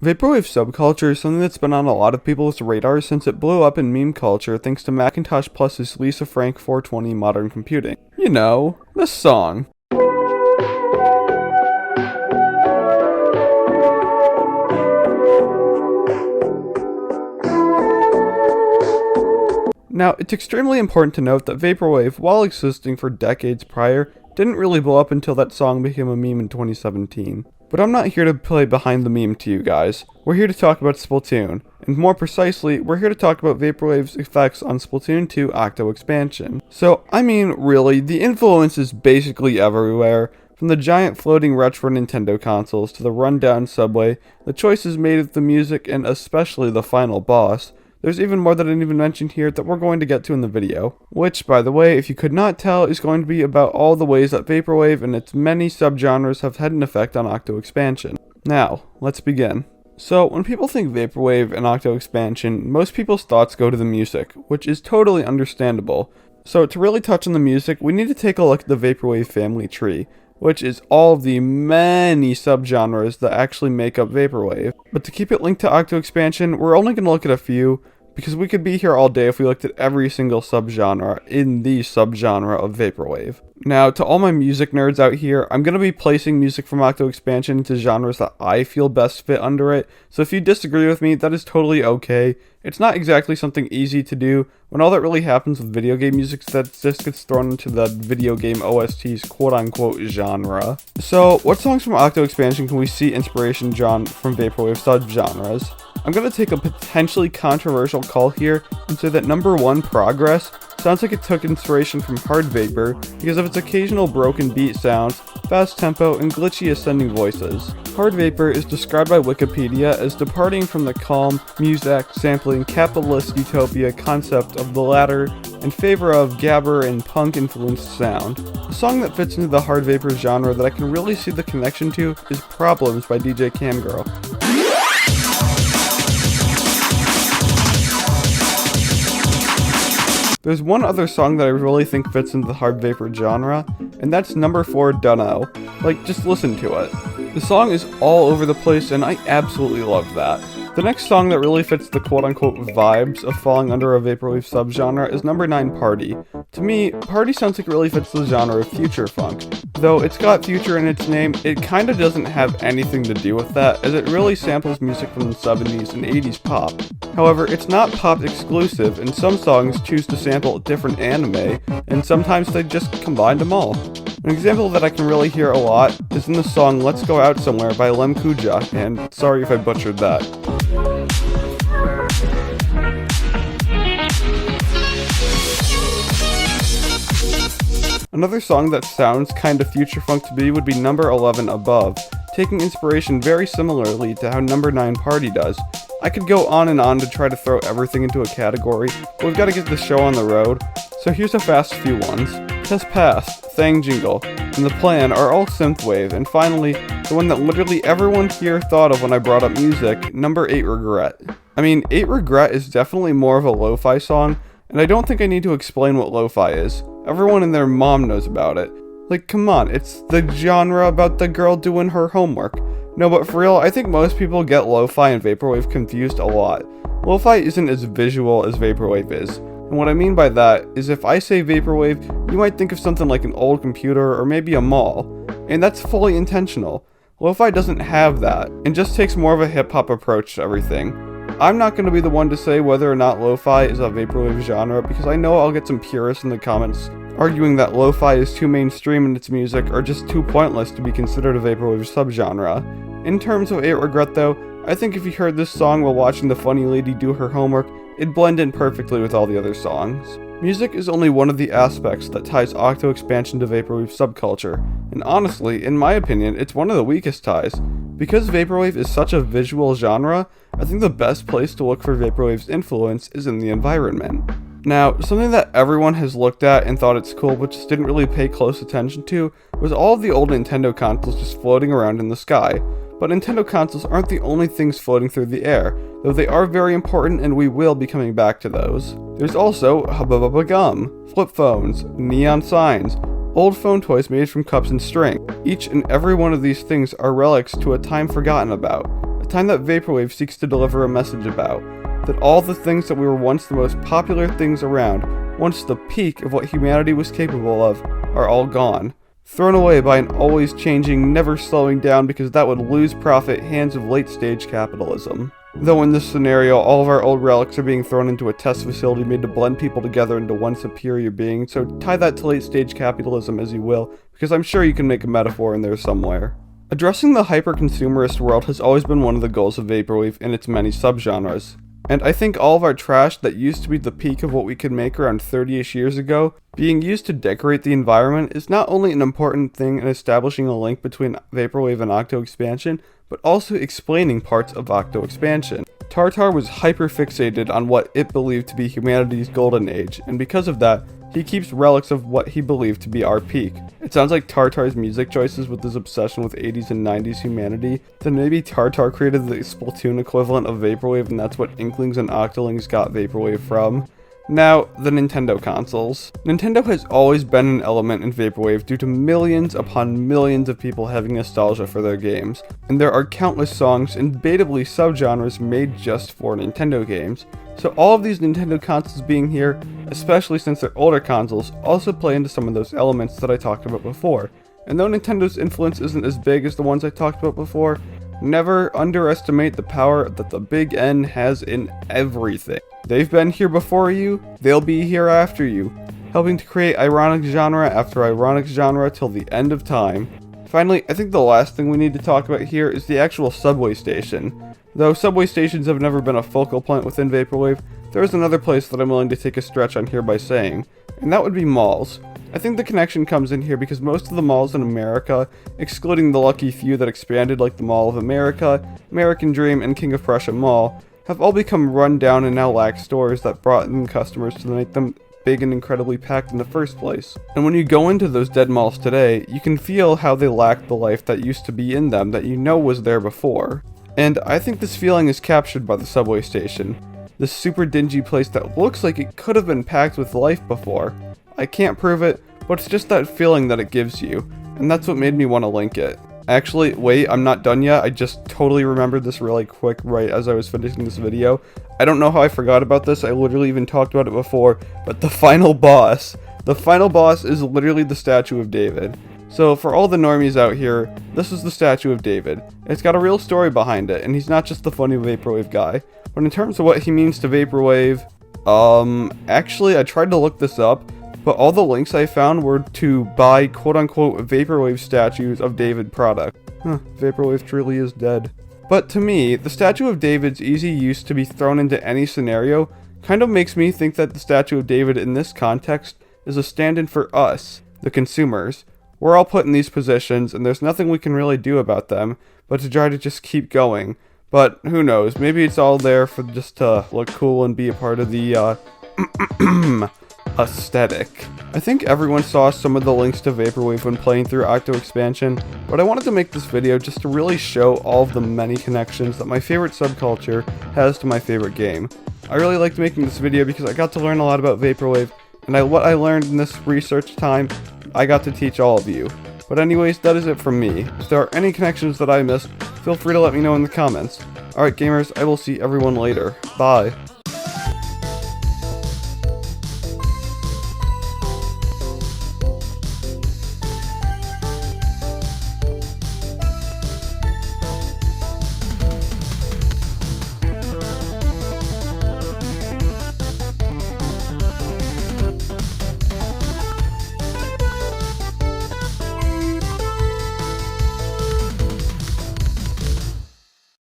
Vaporwave subculture is something that's been on a lot of people's radars since it blew up in meme culture thanks to Macintosh Plus's Lisa Frank 420 Modern Computing. You know, this song. Now, it's extremely important to note that Vaporwave, while existing for decades prior, didn't really blow up until that song became a meme in 2017. But I'm not here to play behind the meme to you guys. We're here to talk about Splatoon, and more precisely, we're here to talk about Vaporwave's effects on Splatoon 2 Octo Expansion. So, I mean, really, the influence is basically everywhere. From the giant floating retro Nintendo consoles to the rundown subway, the choices made with the music and especially the final boss. There's even more that I didn't even mention here that we're going to get to in the video. Which, by the way, if you could not tell, is going to be about all the ways that Vaporwave and its many subgenres have had an effect on Octo Expansion. Now, let's begin. So, when people think Vaporwave and Octo Expansion, most people's thoughts go to the music, which is totally understandable. So, to really touch on the music, we need to take a look at the Vaporwave family tree, which is all of the many subgenres that actually make up Vaporwave. But to keep it linked to Octo Expansion, we're only going to look at a few, because we could be here all day if we looked at every single subgenre in the subgenre of Vaporwave. Now, to all my music nerds out here, I'm going to be placing music from Octo Expansion into genres that I feel best fit under it, so if you disagree with me, that is totally okay. It's not exactly something easy to do, when all that really happens with video game music is that it just gets thrown into the video game OST's quote-unquote genre. So, what songs from Octo Expansion can we see inspiration drawn from Vaporwave subgenres? I'm going to take a potentially controversial call here and say that number 1, Progress, sounds like it took inspiration from hardvapour because of its occasional broken beat sounds, fast tempo, and glitchy ascending voices. Hardvapour is described by Wikipedia as departing from the calm, music, sampling, capitalist utopia concept of the latter in favor of gabber and punk-influenced sound. A song that fits into the hardvapour genre that I can really see the connection to is Problems by DJ Camgirl. There's one other song that I really think fits into the hardvapour genre, and that's number 4, Dunno. Like, just listen to it. The song is all over the place, and I absolutely love that. The next song that really fits the quote-unquote vibes of falling under a Vaporwave subgenre is number 9, Party. To me, Party sounds like it really fits the genre of futurefunk. Though it's got future in its name, it kinda doesn't have anything to do with that, as it really samples music from the 70s and 80s pop. However, it's not pop exclusive, and some songs choose to sample different anime, and sometimes they just combine them all. An example that I can really hear a lot is in the song Let's Go Out Somewhere by Lem Kuja, and sorry if I butchered that. Another song that sounds kinda futurefunk to me would be number 11, Above, taking inspiration very similarly to how number 9, Party does. I could go on and on to try to throw everything into a category, but we've got to get the show on the road, so here's a fast few ones. Test Pass, Thang Jingle, and The Plan are all synthwave, and finally, the one that literally everyone here thought of when I brought up music, number 8, Regret. I mean, 8 Regret is definitely more of a lo-fi song, and I don't think I need to explain what lo-fi is. Everyone and their mom knows about it. Like, come on, it's the genre about the girl doing her homework. No, but for real, I think most people get lo-fi and Vaporwave confused a lot. Lo-fi isn't as visual as Vaporwave is. And what I mean by that is if I say Vaporwave, you might think of something like an old computer or maybe a mall. And that's fully intentional. Lo-fi doesn't have that, and just takes more of a hip-hop approach to everything. I'm not going to be the one to say whether or not lo-fi is a Vaporwave genre, because I know I'll get some purists in the comments arguing that lo-fi is too mainstream in its music or just too pointless to be considered a Vaporwave subgenre. In terms of 8 Regret though, I think if you heard this song while watching the funny lady do her homework, it'd blend in perfectly with all the other songs. Music is only one of the aspects that ties Octo Expansion to Vaporwave subculture, and honestly, in my opinion, it's one of the weakest ties. Because Vaporwave is such a visual genre, I think the best place to look for Vaporwave's influence is in the environment. Now, something that everyone has looked at and thought it's cool but just didn't really pay close attention to was all of the old Nintendo consoles just floating around in the sky. But Nintendo consoles aren't the only things floating through the air, though they are very important and we will be coming back to those. There's also Hubba Bubba Gum, flip phones, neon signs, old phone toys made from cups and string. Each and every one of these things are relics to a time forgotten about, a time that Vaporwave seeks to deliver a message about. That all the things that we were once the most popular things around, once the peak of what humanity was capable of, are all gone. Thrown away by an always changing, never slowing down because that would lose profit hands of late-stage capitalism. Though in this scenario, all of our old relics are being thrown into a test facility made to blend people together into one superior being, so tie that to late-stage capitalism as you will, because I'm sure you can make a metaphor in there somewhere. Addressing the hyper-consumerist world has always been one of the goals of Vaporwave in its many subgenres. And I think all of our trash that used to be the peak of what we could make around 30-ish years ago, being used to decorate the environment is not only an important thing in establishing a link between Vaporwave and Octo Expansion, but also explaining parts of Octo Expansion. Tartar was hyper-fixated on what it believed to be humanity's golden age, and because of that, he keeps relics of what he believed to be our peak. It sounds like Tartar's music choices with his obsession with 80s and 90s humanity, then maybe Tartar created the Splatoon equivalent of Vaporwave and that's what Inklings and Octolings got Vaporwave from. Now, the Nintendo consoles. Nintendo has always been an element in Vaporwave due to millions upon millions of people having nostalgia for their games, and there are countless songs and debatably subgenres made just for Nintendo games. So all of these Nintendo consoles being here, especially since they're older consoles, also play into some of those elements that I talked about before. And though Nintendo's influence isn't as big as the ones I talked about before, never underestimate the power that the Big N has in everything. They've been here before you, they'll be here after you, helping to create ironic genre after ironic genre till the end of time. Finally, I think the last thing we need to talk about here is the actual subway station. Though subway stations have never been a focal point within Vaporwave, there is another place that I'm willing to take a stretch on here by saying, and that would be malls. I think the connection comes in here because most of the malls in America, excluding the lucky few that expanded like the Mall of America, American Dream, and King of Prussia Mall, have all become run down and now lack stores that brought in customers to make them big and incredibly packed in the first place. And when you go into those dead malls today, you can feel how they lack the life that used to be in them that you know was there before. And I think this feeling is captured by the subway station. This super dingy place that looks like it could have been packed with life before. I can't prove it, but it's just that feeling that it gives you, and that's what made me want to link it. Actually, wait, I'm not done yet. I just totally remembered this really quick right as I was finishing this video. I don't know how I forgot about this. I literally even talked about it before, but the final boss is literally the statue of David. So for all the normies out here, this is the statue of David. It's got a real story behind it, and he's not just the funny Vaporwave guy. But in terms of what he means to Vaporwave, actually I tried to look this up, but all the links I found were to buy quote-unquote Vaporwave statues of David product. Vaporwave truly is dead. But to me, the statue of David's easy use to be thrown into any scenario kind of makes me think that the statue of David in this context is a stand-in for us, the consumers. We're all put in these positions, and there's nothing we can really do about them, but to try to just keep going. But who knows, maybe it's all there for just to look cool and be a part of the, aesthetic. I think everyone saw some of the links to Vaporwave when playing through Octo Expansion, but I wanted to make this video just to really show all of the many connections that my favorite subculture has to my favorite game. I really liked making this video because I got to learn a lot about Vaporwave, and what I learned in this research time, I got to teach all of you. But anyways, that is it from me. If there are any connections that I missed, feel free to let me know in the comments. Alright gamers, I will see everyone later. Bye.